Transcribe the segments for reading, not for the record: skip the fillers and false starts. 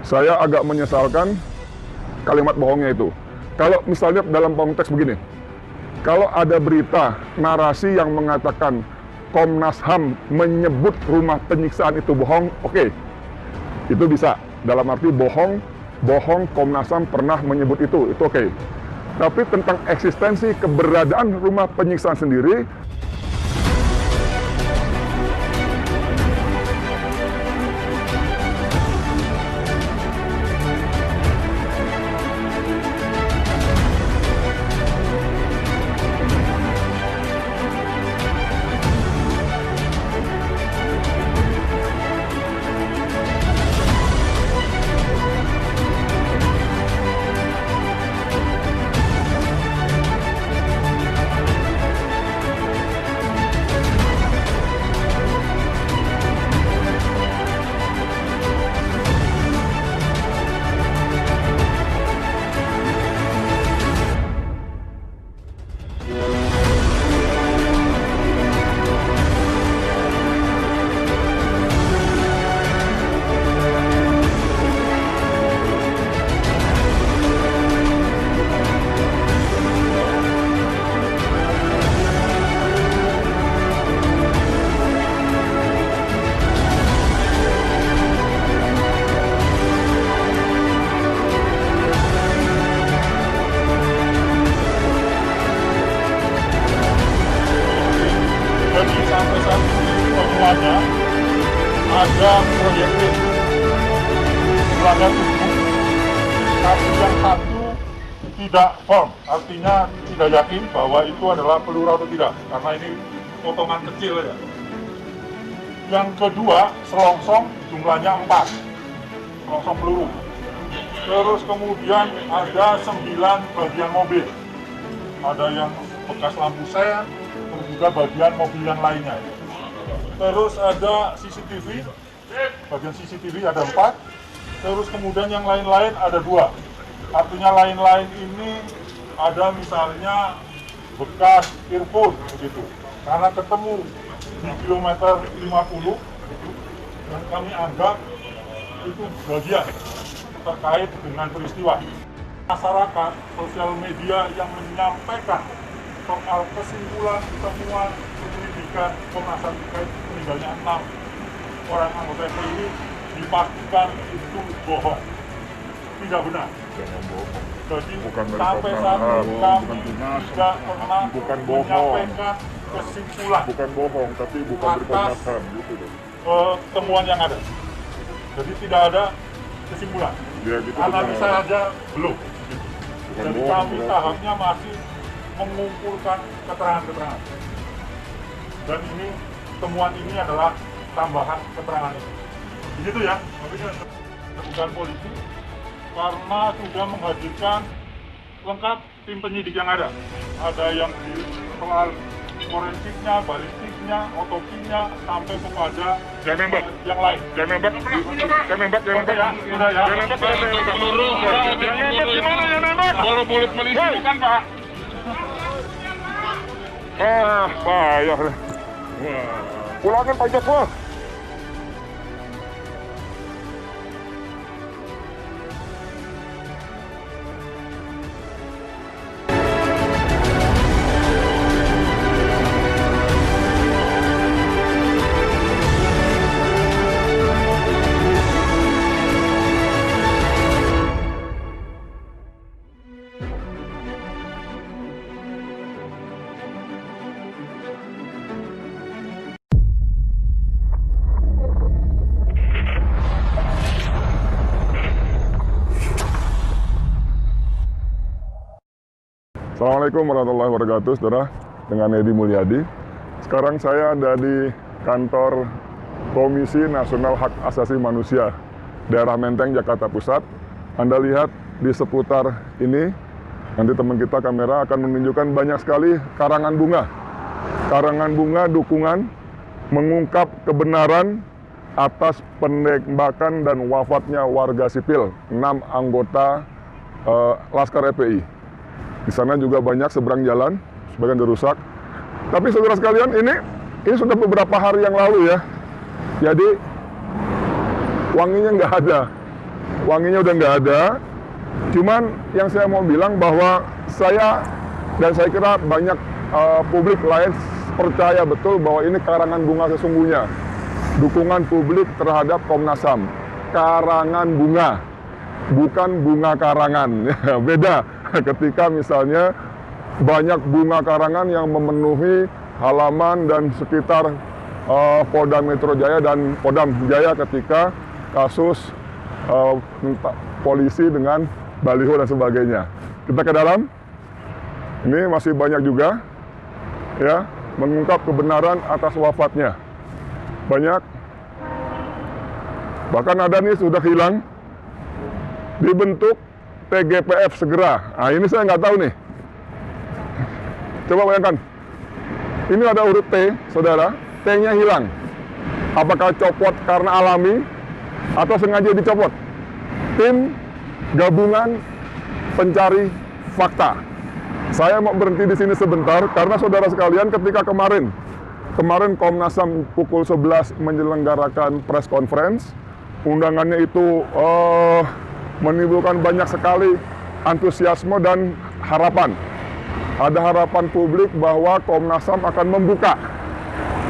Saya agak menyesalkan kalimat bohongnya itu. Kalau misalnya dalam konteks begini, kalau ada berita, narasi yang mengatakan Komnas HAM menyebut rumah penyiksaan itu bohong, oke. Itu bisa. Dalam arti bohong Komnas HAM pernah menyebut itu oke. Tapi tentang eksistensi keberadaan rumah penyiksaan sendiri, sampai saat ini semuanya ada proyektil melanggar hukum, tapi yang satu tidak firm, artinya tidak yakin bahwa itu adalah peluru atau tidak, karena ini potongan kecil ya. Yang kedua, selongsong jumlahnya 4 selongsong peluru. Terus kemudian ada 9 bagian mobil, ada yang bekas lampu sen, terus juga bagian mobil yang lainnya. Terus ada CCTV, bagian CCTV ada 4, terus kemudian yang lain-lain ada 2. Artinya lain-lain ini ada misalnya bekas earphone begitu, karena ketemu di kilometer 50 dan kami anggap itu bagian terkait dengan peristiwa. Masyarakat, sosial media yang menyampaikan soal kesimpulan temuan penyelidikan Komnas HAM terkait meninggalnya 6 orang anggota FPI ini dipastikan itu bohong, tidak benar. Jadi sampai saat ini kami tidak pernah menyampaikan kesimpulan, bukan bohong, tapi bukan dari Komnas HAM gitu. Temuan yang ada. Jadi tidak ada kesimpulan. Ya, gitu, analisa saja belum. Gitu. Jadi bohong, kami berarti. tahapnya masih mengumpulkan keterangan-keterangan. Dan ini temuan ini adalah tambahan keterangan ini. Begitu ya. Bukan polisi karena sudah menghadirkan lengkap tim penyidik yang ada. Ada yang di soal forensiknya, balistiknya, otopsinya, sampai kepada yang lain. Jangan nembak ya. Sudah ya. Baru mulut polisi bukan, Pak. Payah. Pulangin pajak gua. Assalamualaikum warahmatullahi wabarakatuh, saudara. Dengan Edi Mulyadi. Sekarang saya ada di kantor Komisi Nasional Hak Asasi Manusia Daerah Menteng, Jakarta Pusat. Anda lihat di seputar ini, nanti teman kita kamera akan menunjukkan banyak sekali karangan bunga. Karangan bunga dukungan mengungkap kebenaran atas penembakan dan wafatnya warga sipil, 6 anggota Laskar FPI. Di sana juga banyak seberang jalan, sebagian dirusak. Tapi saudara sekalian, ini sudah beberapa hari yang lalu ya. Jadi wanginya nggak ada. wanginya udah nggak ada. Cuman yang saya mau bilang bahwa saya kira banyak publik lain percaya betul bahwa ini karangan bunga sesungguhnya. Dukungan publik terhadap Komnas HAM. Karangan bunga, bukan bunga karangan. Beda ketika misalnya banyak bunga karangan yang memenuhi halaman dan sekitar Polda Metro Jaya dan Kodam Jaya ketika kasus polisi dengan baliho dan sebagainya. Kita ke dalam. Ini masih banyak juga ya mengungkap kebenaran atas wafatnya. Banyak. Bahkan ada nih sudah hilang. Dibentuk TGPF segera. Nah, ini saya nggak tahu nih. Coba bayangkan. Ini ada huruf T, saudara. T-nya hilang. Apakah copot karena alami atau sengaja dicopot? Tim gabungan pencari fakta. Saya mau berhenti di sini sebentar karena saudara sekalian, ketika kemarin Komnas HAM pukul 11 menyelenggarakan press conference, undangannya itu menimbulkan banyak sekali antusiasme dan harapan. Ada harapan publik bahwa Komnas HAM akan membuka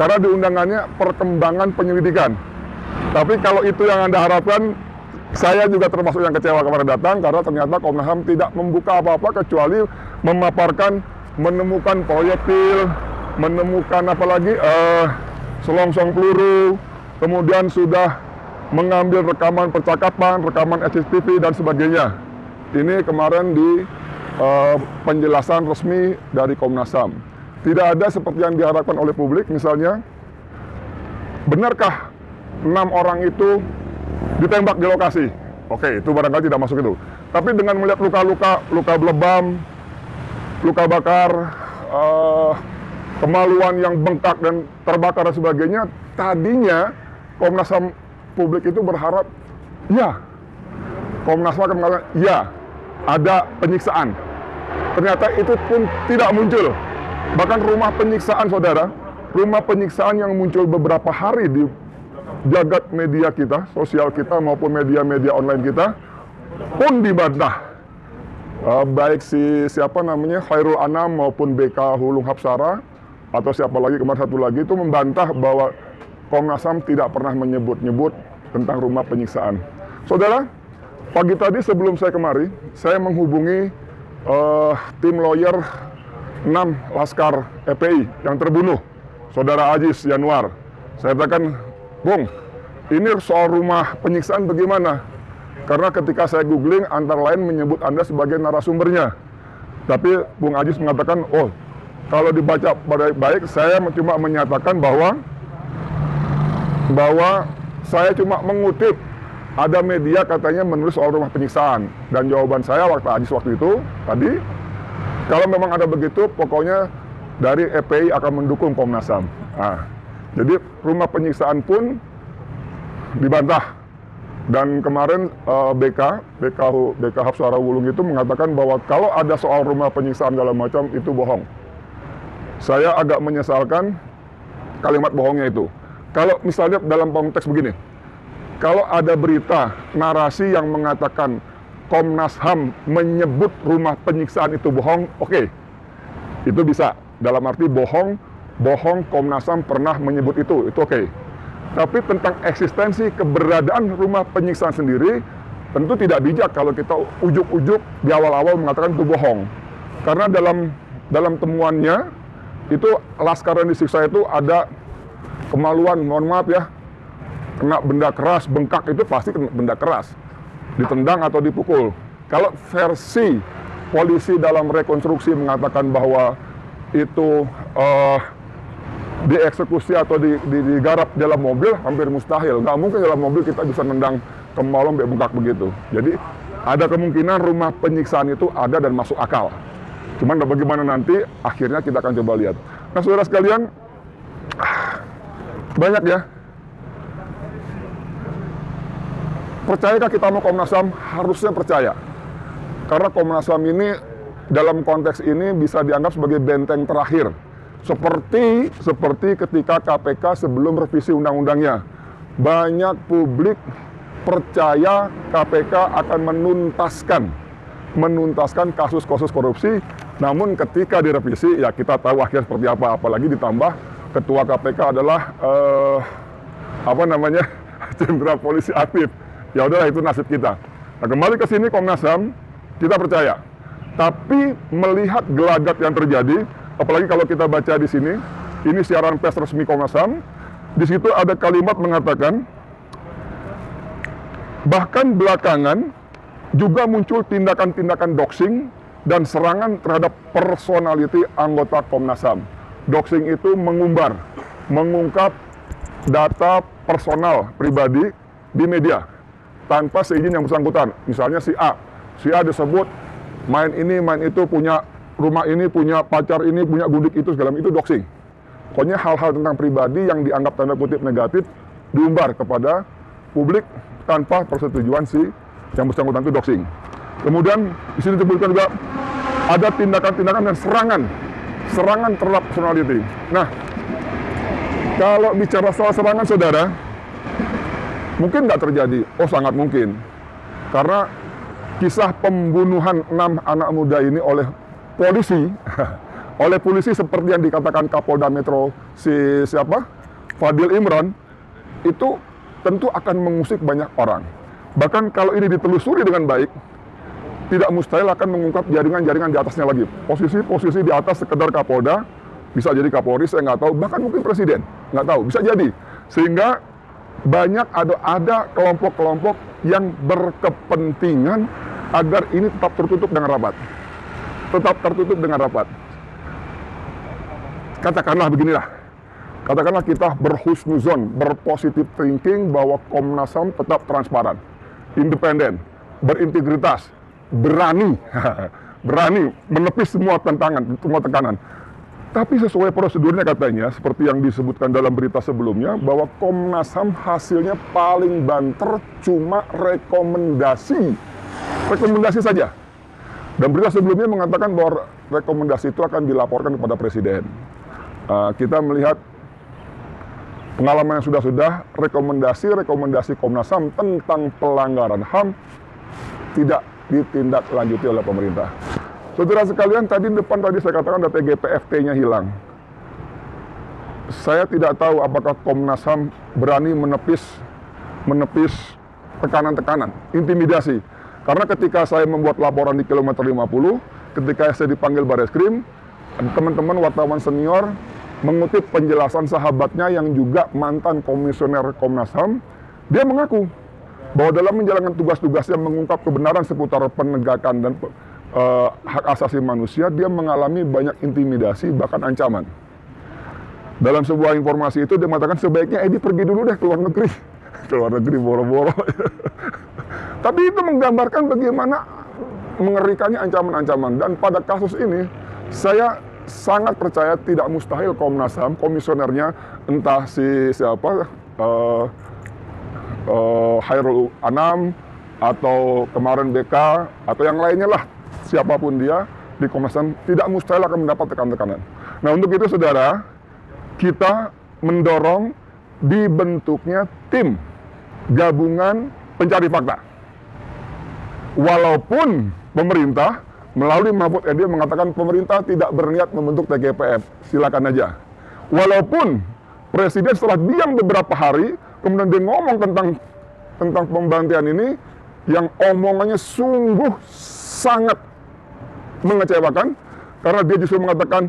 karena di undangannya perkembangan penyelidikan. Tapi kalau itu yang Anda harapkan, saya juga termasuk yang kecewa kemarin datang karena ternyata Komnas HAM tidak membuka apa-apa kecuali memaparkan menemukan proyektil, menemukan apalagi selongsong peluru, kemudian sudah mengambil rekaman percakapan, rekaman CCTV dan sebagainya. Ini kemarin di penjelasan resmi dari Komnas HAM. Tidak ada seperti yang diharapkan oleh publik, misalnya, benarkah 6 orang itu ditembak di lokasi? Oke, itu barangkali tidak masuk itu. Tapi dengan melihat luka-luka, luka lebam, luka bakar, kemaluan yang bengkak dan terbakar dan sebagainya, tadinya Komnas HAM publik itu berharap, ya, Komnas HAM akan mengatakan, ya, ada penyiksaan. Ternyata itu pun tidak muncul. Bahkan rumah penyiksaan, saudara, rumah penyiksaan yang muncul beberapa hari di jagat media kita, sosial kita maupun media-media online kita, pun dibantah. Baik siapa namanya, Khairul Anam maupun BK Hulung Hapsara, atau siapa lagi, kemarin satu lagi, itu membantah bahwa Komnas HAM tidak pernah menyebut-nyebut tentang rumah penyiksaan. Saudara, pagi tadi sebelum saya kemari, saya menghubungi tim lawyer 6 Laskar FPI yang terbunuh, Saudara Ajis Yanuar. Saya katakan, Bung, ini soal rumah penyiksaan bagaimana? Karena ketika saya googling, antara lain menyebut Anda sebagai narasumbernya. Tapi Bung Ajis mengatakan, oh, kalau dibaca baik-baik, saya cuma menyatakan bahwa saya cuma mengutip ada media katanya menulis soal rumah penyiksaan. Dan jawaban saya waktu itu tadi, kalau memang ada begitu, pokoknya dari FPI akan mendukung Komnas HAM. Nah, jadi rumah penyiksaan pun dibantah. Dan kemarin BK Hapsara Wulung itu mengatakan bahwa kalau ada soal rumah penyiksaan segala macam itu bohong. Saya agak menyesalkan kalimat bohongnya itu. Kalau misalnya dalam konteks begini, kalau ada berita narasi yang mengatakan Komnas HAM menyebut rumah penyiksaan itu bohong, oke. Itu bisa. Dalam arti bohong Komnas HAM pernah menyebut itu oke. Tapi tentang eksistensi keberadaan rumah penyiksaan sendiri, tentu tidak bijak kalau kita ujuk-ujuk di awal-awal mengatakan itu bohong. Karena dalam temuannya, itu laskar yang disiksa itu ada kemaluan, mohon maaf ya, kena benda keras, bengkak itu pasti kena benda keras, ditendang atau dipukul. Kalau versi polisi dalam rekonstruksi mengatakan bahwa itu dieksekusi atau digarap dalam mobil, hampir mustahil. Nggak mungkin dalam mobil kita bisa nendang kemaluan sampai bengkak begitu. Jadi ada kemungkinan rumah penyiksaan itu ada dan masuk akal. Cuman bagaimana nanti, akhirnya kita akan coba lihat. Nah, saudara sekalian, banyak ya. Percayakah kita mau Komnas HAM? Harusnya percaya. Karena Komnas HAM ini dalam konteks ini bisa dianggap sebagai benteng terakhir. Seperti ketika KPK sebelum revisi undang-undangnya. Banyak publik percaya KPK akan menuntaskan kasus-kasus korupsi. Namun ketika direvisi, ya kita tahu akhirnya seperti apa. Apalagi ditambah ketua KPK adalah jenderal polisi aktif. Ya udahlah, itu nasib kita. Nah, kembali ke sini, Komnas HAM kita percaya. Tapi melihat gelagat yang terjadi, apalagi kalau kita baca di sini, ini siaran pers resmi Komnas HAM. Di situ ada kalimat mengatakan, bahkan belakangan juga muncul tindakan-tindakan doxing dan serangan terhadap personality anggota Komnas HAM. Doxing itu mengungkap data personal pribadi di media tanpa seizin yang bersangkutan. Misalnya si A disebut main ini, main itu, punya rumah ini, punya pacar ini, punya gundik itu, segala macam, itu doxing. Pokoknya hal-hal tentang pribadi yang dianggap tanda kutip negatif diumbar kepada publik tanpa persetujuan si yang bersangkutan, itu doxing. Kemudian di sini disebutkan juga ada tindakan-tindakan dan serangan terhadap personality. Nah, kalau bicara soal serangan, saudara, mungkin nggak terjadi. Oh, sangat mungkin. Karena kisah pembunuhan 6 anak muda ini oleh polisi seperti yang dikatakan Kapolda Metro Fadil Imran, itu tentu akan mengusik banyak orang. Bahkan kalau ini ditelusuri dengan baik, tidak mustahil akan mengungkap jaringan-jaringan di atasnya lagi. Posisi di atas sekedar Kapolda, bisa jadi Kapolri, saya nggak tahu, bahkan mungkin Presiden, nggak tahu, bisa jadi. Sehingga banyak ada kelompok-kelompok yang berkepentingan agar ini tetap tertutup dengan rapat. Katakanlah beginilah, kita berhusnuzon, berpositif thinking bahwa Komnas HAM tetap transparan, independen, berintegritas, berani menepis semua tekanan. Tapi sesuai prosedurnya katanya, seperti yang disebutkan dalam berita sebelumnya, bahwa Komnas HAM hasilnya paling banter cuma rekomendasi saja. Dan berita sebelumnya mengatakan bahwa rekomendasi itu akan dilaporkan kepada Presiden. Kita melihat pengalaman yang sudah rekomendasi Komnas HAM tentang pelanggaran HAM tidak ditindaklanjuti oleh pemerintah. Saudara sekalian, tadi saya katakan data TGPFT-nya hilang. Saya tidak tahu apakah Komnas HAM berani menepis tekanan-tekanan, intimidasi. Karena ketika saya membuat laporan di kilometer 50, ketika saya dipanggil Bareskrim, teman-teman wartawan senior mengutip penjelasan sahabatnya yang juga mantan komisioner Komnas HAM, dia mengaku bahwa dalam menjalankan tugas-tugasnya mengungkap kebenaran seputar penegakan dan hak asasi manusia, dia mengalami banyak intimidasi, bahkan ancaman. Dalam sebuah informasi itu dia mengatakan sebaiknya Edi pergi dulu deh ke luar negeri boro-boro. Tapi itu menggambarkan bagaimana mengerikannya ancaman-ancaman. Dan pada kasus ini saya sangat percaya tidak mustahil Komnas HAM, komisionernya entah Hairul Anam atau kemarin BK atau yang lainnya lah, siapapun dia di Komnas HAM, tidak mustahil akan mendapat tekanan-tekanan. Nah, untuk itu saudara, kita mendorong dibentuknya tim gabungan pencari fakta. Walaupun pemerintah melalui Mahfud MD mengatakan pemerintah tidak berniat membentuk TGPF, silakan aja. Walaupun Presiden setelah diam beberapa hari, kemudian dia ngomong tentang pembantian ini, yang omongannya sungguh sangat mengecewakan, karena dia justru mengatakan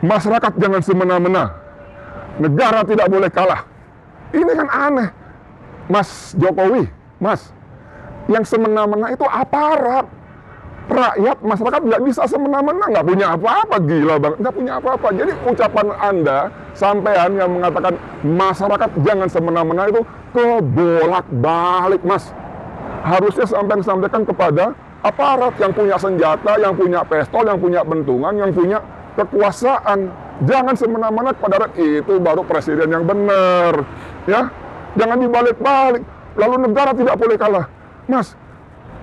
masyarakat jangan semena-mena, negara tidak boleh kalah. Ini kan aneh, Mas Jokowi, yang semena-mena itu aparat. Rakyat, masyarakat nggak bisa semena-mena, nggak punya apa-apa, gila banget, nggak punya apa-apa. Jadi ucapan Anda, sampean yang mengatakan masyarakat jangan semena-mena itu kebolak-balik, Mas. Harusnya sampean sampaikan kepada aparat yang punya senjata, yang punya pistol, yang punya bentungan, yang punya kekuasaan. Jangan semena-mena kepada rakyat, itu baru presiden yang benar, ya. Jangan dibalik-balik. Lalu negara tidak boleh kalah, Mas.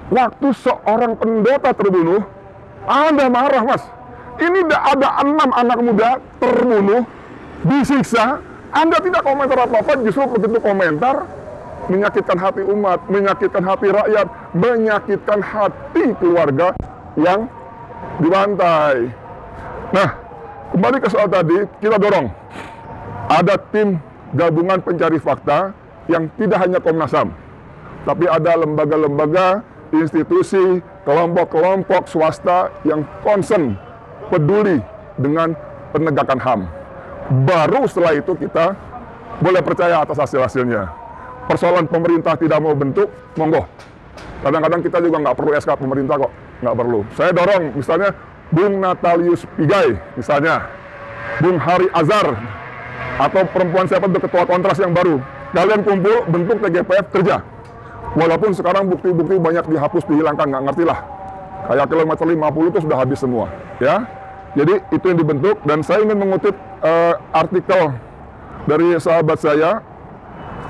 Waktu seorang pendeta terbunuh, Anda marah, Mas. Ini ada 6 anak muda terbunuh, disiksa, Anda tidak komentar apa-apa, justru begitu komentar, menyakitkan hati umat, menyakitkan hati rakyat, menyakitkan hati keluarga yang dibantai. Nah, kembali ke soal tadi, kita dorong ada tim gabungan pencari fakta yang tidak hanya Komnas HAM, tapi ada lembaga-lembaga, institusi, kelompok-kelompok swasta yang concern, peduli dengan penegakan HAM. Baru setelah itu kita boleh percaya atas hasil-hasilnya. Persoalan pemerintah tidak mau bentuk, monggo. Kadang-kadang kita juga nggak perlu SK pemerintah kok, nggak perlu. Saya dorong misalnya Bung Natalius Pigai, misalnya Bung Hari Azhar, atau perempuan siapa itu ketua kontras yang baru. Kalian kumpul, bentuk TGPF, kerja. Walaupun sekarang bukti-bukti banyak dihapus, dihilangkan, nggak ngerti lah. Kayak kilometer 50 itu sudah habis semua, ya. Jadi itu yang dibentuk, dan saya ingin mengutip artikel dari sahabat saya,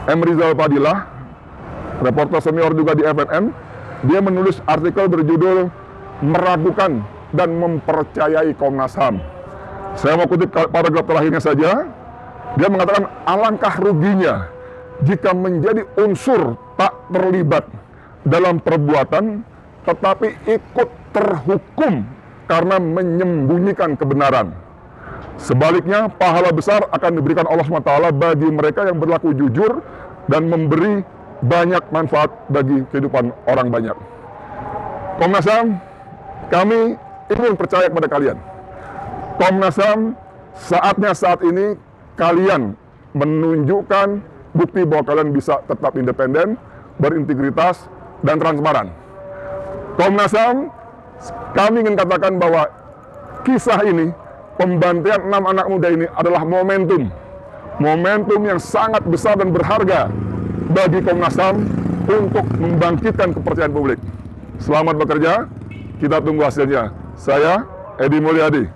M. Rizal Fadilah, reporter senior juga di FNN. Dia menulis artikel berjudul "Meragukan dan Mempercayai Komnas HAM". Saya mau kutip paragraf terakhirnya saja. Dia mengatakan, alangkah ruginya jika menjadi unsur tak terlibat dalam perbuatan, tetapi ikut terhukum karena menyembunyikan kebenaran. Sebaliknya, pahala besar akan diberikan Allah SWT bagi mereka yang berlaku jujur dan memberi banyak manfaat bagi kehidupan orang banyak. Komnas HAM, kami ingin percaya kepada kalian. Komnas HAM, saatnya saat ini kalian menunjukkan bukti bahwa kalian bisa tetap independen, berintegritas, dan transparan. Komnas HAM, kami ingin katakan bahwa kisah ini, pembantaian 6 anak muda ini adalah momentum yang sangat besar dan berharga bagi Komnas HAM untuk membangkitkan kepercayaan publik. Selamat bekerja, kita tunggu hasilnya. Saya, Edi Mulyadi,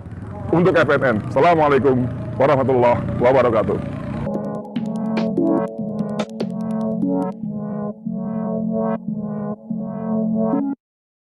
untuk FNN. Assalamualaikum warahmatullahi wabarakatuh.